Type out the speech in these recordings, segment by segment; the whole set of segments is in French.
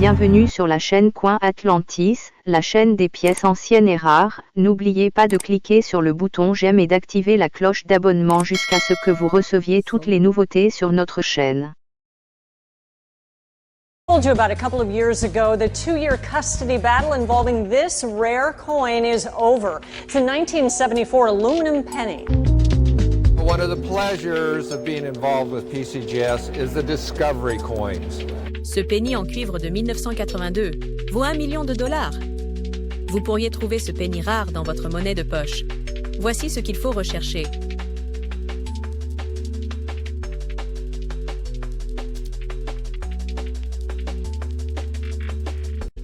Bienvenue sur la chaîne Coin Atlantis, la chaîne des pièces anciennes et rares. N'oubliez pas de cliquer sur le bouton j'aime et d'activer la cloche d'abonnement jusqu'à ce que vous receviez toutes les nouveautés sur notre chaîne. I told you about a couple of years ago, the two-year custody battle involving this rare coin is over. It's a 1974 aluminum penny. One of the pleasures of being involved with PCGS is the discovery coins. Ce penny en cuivre de 1982 vaut $1 million. Vous pourriez trouver ce penny rare dans votre monnaie de poche. Voici ce qu'il faut rechercher.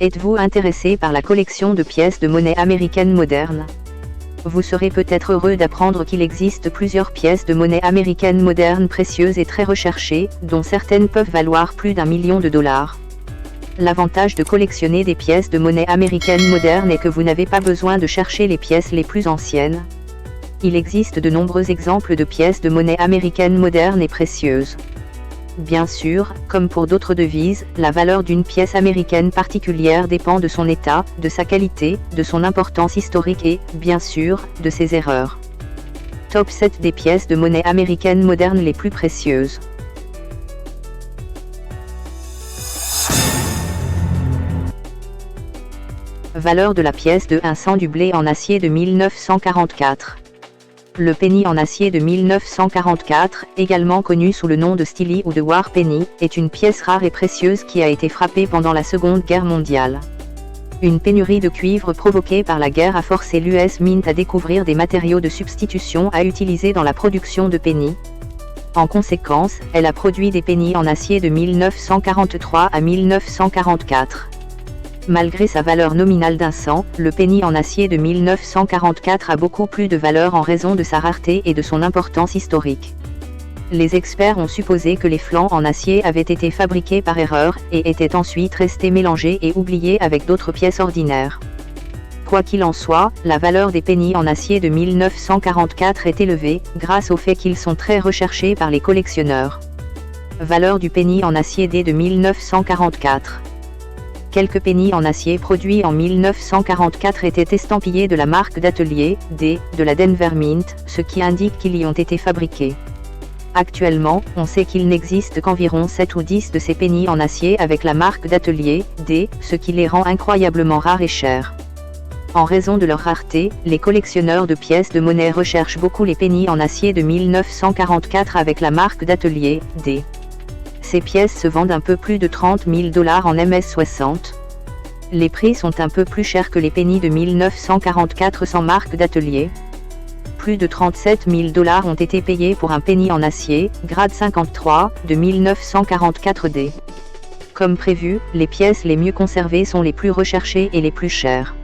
Êtes-vous intéressé par la collection de pièces de monnaie américaine moderne? Vous serez peut-être heureux d'apprendre qu'il existe plusieurs pièces de monnaie américaine moderne précieuses et très recherchées, dont certaines peuvent valoir plus d'1 million. L'avantage de collectionner des pièces de monnaie américaine moderne est que vous n'avez pas besoin de chercher les pièces les plus anciennes. Il existe de nombreux exemples de pièces de monnaie américaine moderne et précieuses. Bien sûr, comme pour d'autres devises, la valeur d'une pièce américaine particulière dépend de son état, de sa qualité, de son importance historique et, bien sûr, de ses erreurs. Top 7 des pièces de monnaie américaine moderne les plus précieuses. Valeur de la pièce de 1 cent du blé en acier de 1944. Le penny en acier de 1944, également connu sous le nom de Steely ou de War Penny, est une pièce rare et précieuse qui a été frappée pendant la Seconde Guerre mondiale. Une pénurie de cuivre provoquée par la guerre a forcé l'US Mint à découvrir des matériaux de substitution à utiliser dans la production de penny. En conséquence, elle a produit des pennies en acier de 1943 à 1944. Malgré sa valeur nominale d'1 cent, le penny en acier de 1944 a beaucoup plus de valeur en raison de sa rareté et de son importance historique. Les experts ont supposé que les flancs en acier avaient été fabriqués par erreur, et étaient ensuite restés mélangés et oubliés avec d'autres pièces ordinaires. Quoi qu'il en soit, la valeur des pennies en acier de 1944 est élevée, grâce au fait qu'ils sont très recherchés par les collectionneurs. Valeur du penny en acier D de 1944. Quelques pennies en acier produits en 1944 étaient estampillés de la marque d'atelier, D, de la Denver Mint, ce qui indique qu'ils y ont été fabriqués. Actuellement, on sait qu'il n'existe qu'environ 7 ou 10 de ces pennies en acier avec la marque d'atelier, D, ce qui les rend incroyablement rares et chers. En raison de leur rareté, les collectionneurs de pièces de monnaie recherchent beaucoup les pennies en acier de 1944 avec la marque d'atelier, D. Ces pièces se vendent un peu plus de $30 000 en MS60. Les prix sont un peu plus chers que les pennies de 1944 sans marque d'atelier. Plus de $37 000 ont été payés pour un penny en acier, grade 53, de 1944D. Comme prévu, les pièces les mieux conservées sont les plus recherchées et les plus chères.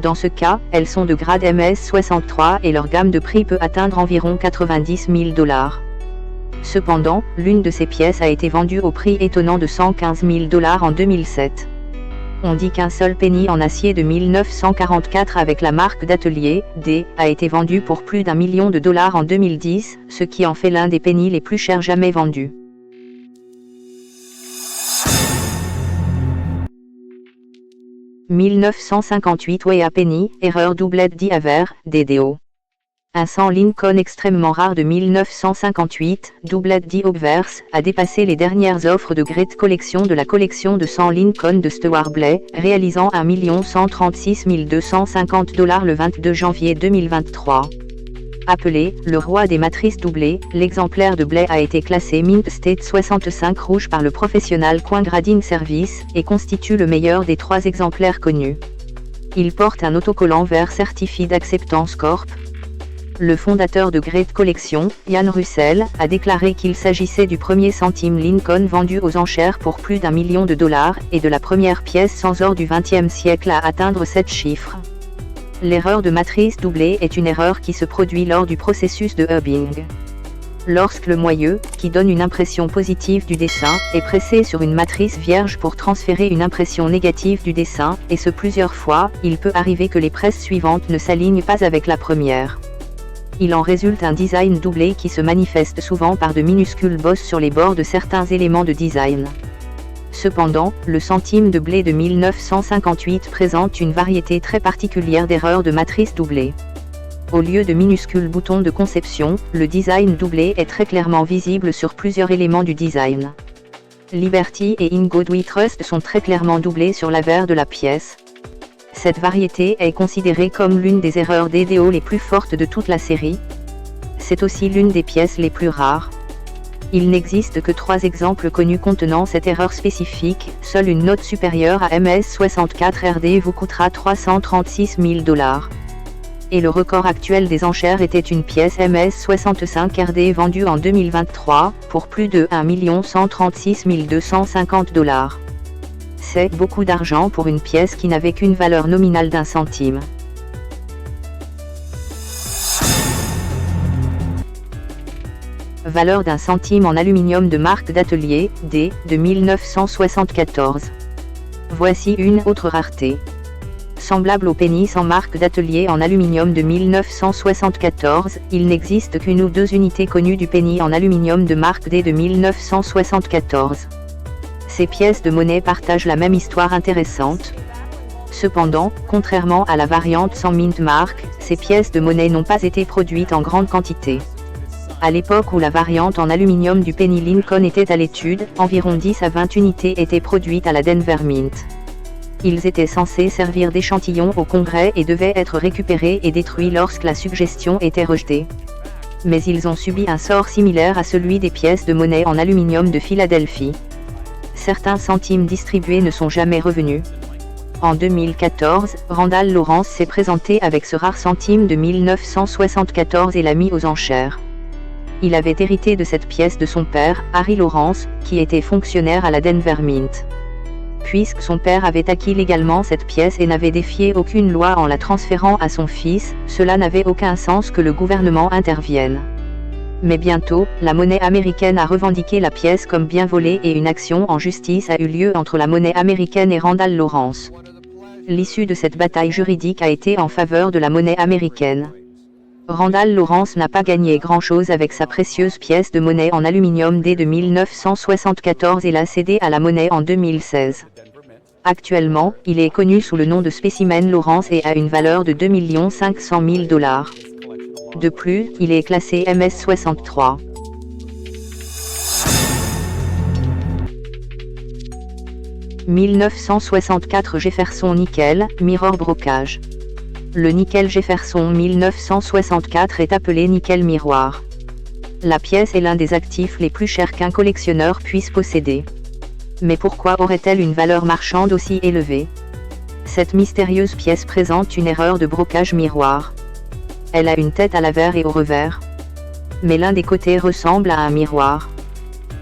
Dans ce cas, elles sont de grade MS63 et leur gamme de prix peut atteindre environ $90 000. Cependant, l'une de ces pièces a été vendue au prix étonnant de $115 000 en 2007. On dit qu'un seul penny en acier de 1944 avec la marque d'atelier, D, a été vendu pour plus d'1 million en 2010, ce qui en fait l'un des pennies les plus chers jamais vendus. « 1958 Wea Penny, erreur doublette d'Iaver, DDO. Un cent Lincoln extrêmement rare de 1958, doublette d'Obvers, a dépassé les dernières offres de Great Collection de la collection de 100 Lincoln de Stewart Blay, réalisant $1 136 250 le 22 janvier 2023. Appelé « le roi des matrices doublées », l'exemplaire de Blay a été classé Mint State 65 rouge par le Professional Coin Grading Service, et constitue le meilleur des 3 exemplaires connus. Il porte un autocollant vert Certified Acceptance Corp. Le fondateur de Great Collection, Ian Russell, a déclaré qu'il s'agissait du premier centime Lincoln vendu aux enchères pour plus d'1 million et de la première pièce sans or du XXe siècle à atteindre 7 chiffres. L'erreur de matrice doublée est une erreur qui se produit lors du processus de hubbing. Lorsque le moyeu, qui donne une impression positive du dessin, est pressé sur une matrice vierge pour transférer une impression négative du dessin, et ce plusieurs fois, il peut arriver que les presses suivantes ne s'alignent pas avec la première. Il en résulte un design doublé qui se manifeste souvent par de minuscules bosses sur les bords de certains éléments de design. Cependant, le centime de blé de 1958 présente une variété très particulière d'erreurs de matrice doublée. Au lieu de minuscules boutons de conception, le design doublé est très clairement visible sur plusieurs éléments du design. Liberty et In God We Trust sont très clairement doublés sur l'avers de la pièce. Cette variété est considérée comme l'une des erreurs DDO les plus fortes de toute la série. C'est aussi l'une des pièces les plus rares. Il n'existe que 3 exemples connus contenant cette erreur spécifique, seule une note supérieure à MS64RD vous coûtera 336 000 $. Et le record actuel des enchères était une pièce MS65RD vendue en 2023, pour plus de 1 136 250 $. C'est beaucoup d'argent pour une pièce qui n'avait qu'une valeur nominale d'1 centime. Valeur d'1 centime en aluminium de marque d'atelier, D, de 1974. Voici une autre rareté. Semblable au penny sans marque d'atelier en aluminium de 1974, il n'existe qu'une ou 2 unités connues du penny en aluminium de marque D de 1974. Ces pièces de monnaie partagent la même histoire intéressante. Cependant, contrairement à la variante sans mint mark, ces pièces de monnaie n'ont pas été produites en grande quantité. À l'époque où la variante en aluminium du penny Lincoln était à l'étude, environ 10 à 20 unités étaient produites à la Denver Mint. Ils étaient censés servir d'échantillon au Congrès et devaient être récupérés et détruits lorsque la suggestion était rejetée. Mais ils ont subi un sort similaire à celui des pièces de monnaie en aluminium de Philadelphie. Certains centimes distribués ne sont jamais revenus. En 2014, Randall Lawrence s'est présenté avec ce rare centime de 1974 et l'a mis aux enchères. Il avait hérité de cette pièce de son père, Harry Lawrence, qui était fonctionnaire à la Denver Mint. Puisque son père avait acquis légalement cette pièce et n'avait défié aucune loi en la transférant à son fils, cela n'avait aucun sens que le gouvernement intervienne. Mais bientôt, la monnaie américaine a revendiqué la pièce comme bien volée et une action en justice a eu lieu entre la monnaie américaine et Randall Lawrence. L'issue de cette bataille juridique a été en faveur de la monnaie américaine. Randall Lawrence n'a pas gagné grand-chose avec sa précieuse pièce de monnaie en aluminium D de 1974 et l'a cédée à la monnaie en 2016. Actuellement, il est connu sous le nom de Specimen Lawrence et a une valeur de 2 500 000 $. De plus, il est classé MS63. « 1964 Jefferson Nickel, Mirror Brocage. Le nickel Jefferson 1964 est appelé nickel miroir. La pièce est l'un des actifs les plus chers qu'un collectionneur puisse posséder. Mais pourquoi aurait-elle une valeur marchande aussi élevée? Cette mystérieuse pièce présente une erreur de brocage miroir. Elle a une tête à l'avers et au revers. Mais l'un des côtés ressemble à un miroir.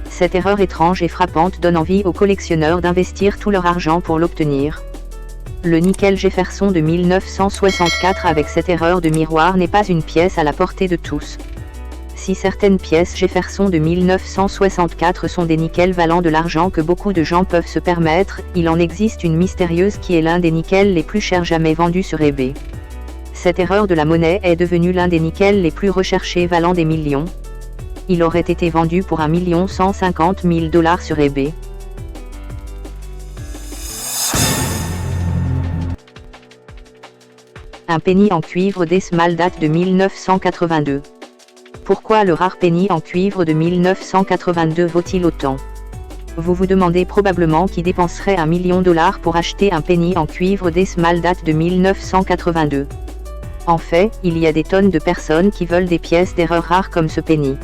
Cette erreur étrange et frappante donne envie aux collectionneurs d'investir tout leur argent pour l'obtenir. Le nickel Jefferson de 1964 avec cette erreur de miroir n'est pas une pièce à la portée de tous. Si certaines pièces Jefferson de 1964 sont des nickels valant de l'argent que beaucoup de gens peuvent se permettre, il en existe une mystérieuse qui est l'un des nickels les plus chers jamais vendus sur eBay. Cette erreur de la monnaie est devenue l'un des nickels les plus recherchés valant des millions. Il aurait été vendu pour 1 150 000 $ sur eBay. Un penny en cuivre décimal date de 1982. Pourquoi le rare penny en cuivre de 1982 vaut-il autant? Vous vous demandez probablement qui dépenserait 1 million de $ pour acheter un penny en cuivre décimal date de 1982. En fait, il y a des tonnes de personnes qui veulent des pièces d'erreur rares comme ce penny.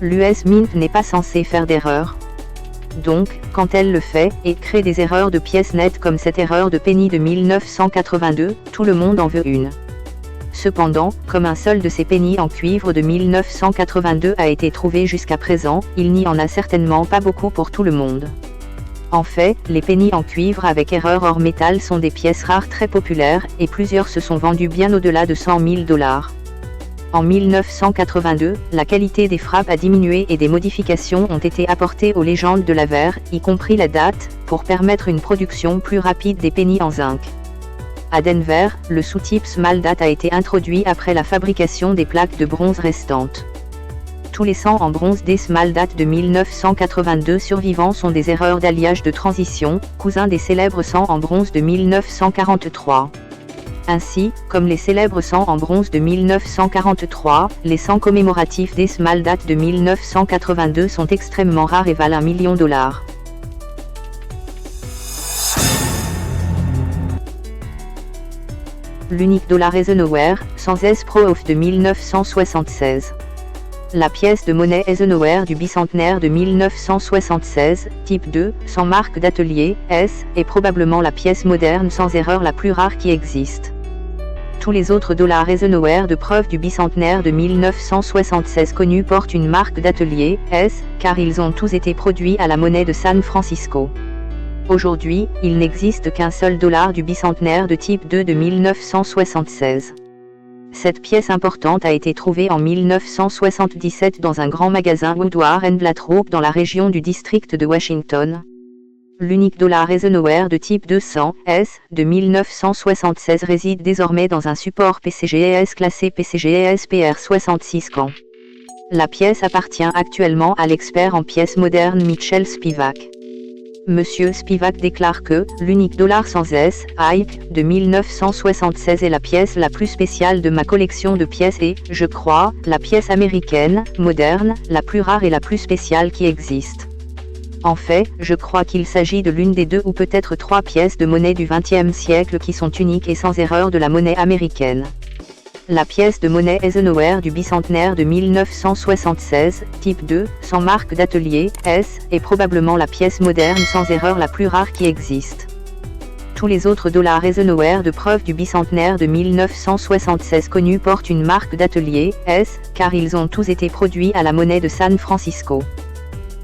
L'US Mint n'est pas censé faire d'erreur. Donc, quand elle le fait, et crée des erreurs de pièces nettes comme cette erreur de penny de 1982, tout le monde en veut une. Cependant, comme un seul de ces pennies en cuivre de 1982 a été trouvé jusqu'à présent, il n'y en a certainement pas beaucoup pour tout le monde. En fait, les pennies en cuivre avec erreur hors métal sont des pièces rares très populaires, et plusieurs se sont vendues bien au-delà de 100 000 $. En 1982, la qualité des frappes a diminué et des modifications ont été apportées aux légendes de l'avers, y compris la date, pour permettre une production plus rapide des pennies en zinc. À Denver, le sous-type Small Date a été introduit après la fabrication des plaques de bronze restantes. Tous les 100 en bronze décimal date de 1982 survivants sont des erreurs d'alliage de transition, cousins des célèbres 100 en bronze de 1943. Ainsi, comme les célèbres 100 en bronze de 1943, les 100 commémoratifs décimal date de 1982 sont extrêmement rares et valent $1 million. L'unique dollar Eisenhower, sans S Pro of de 1976. La pièce de monnaie Eisenhower du bicentenaire de 1976, type 2, sans marque d'atelier, S, est probablement la pièce moderne sans erreur la plus rare qui existe. Tous les autres dollars Eisenhower de preuve du bicentenaire de 1976 connus portent une marque d'atelier, S, car ils ont tous été produits à la monnaie de San Francisco. Aujourd'hui, il n'existe qu'un seul dollar du bicentenaire de type 2 de 1976. Cette pièce importante a été trouvée en 1977 dans un grand magasin Woodward & Lathrop dans la région du district de Washington. L'unique dollar Eisenhower de type 200 S de 1976 réside désormais dans un support PCGS classé PCGS PR66 CAN. La pièce appartient actuellement à l'expert en pièces modernes Mitchell Spivak. Monsieur Spivak déclare que l'unique dollar sans S, Ike, de 1976 est la pièce la plus spéciale de ma collection de pièces et, je crois, la pièce américaine, moderne, la plus rare et la plus spéciale qui existe. En fait, je crois qu'il s'agit de l'une des 2 ou peut-être 3 pièces de monnaie du XXe siècle qui sont uniques et sans erreur de la monnaie américaine. La pièce de monnaie Eisenhower du bicentenaire de 1976, type 2, sans marque d'atelier, S, est probablement la pièce moderne sans erreur la plus rare qui existe. Tous les autres dollars Eisenhower de preuve du bicentenaire de 1976 connus portent une marque d'atelier, S, car ils ont tous été produits à la monnaie de San Francisco.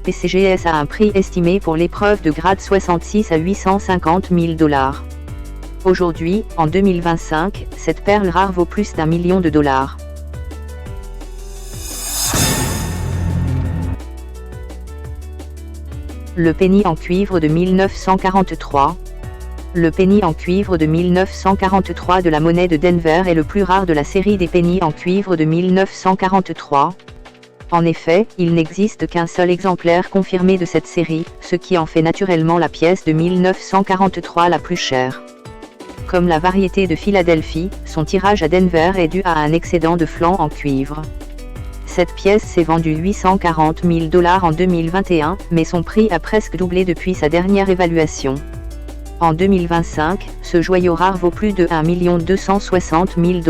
PCGS a un prix estimé pour l'épreuve de grade 66 à $850 000. Aujourd'hui, en 2025, cette perle rare vaut plus d'1 million de dollars. Le penny en cuivre de 1943. Le penny en cuivre de 1943 de la monnaie de Denver est le plus rare de la série des pennies en cuivre de 1943. En effet, il n'existe qu'un seul exemplaire confirmé de cette série, ce qui en fait naturellement la pièce de 1943 la plus chère. Comme la variété de Philadelphie, son tirage à Denver est dû à un excédent de flanc en cuivre. Cette pièce s'est vendue $840 000 en 2021, mais son prix a presque doublé depuis sa dernière évaluation. En 2025, ce joyau rare vaut plus de $1 260 000.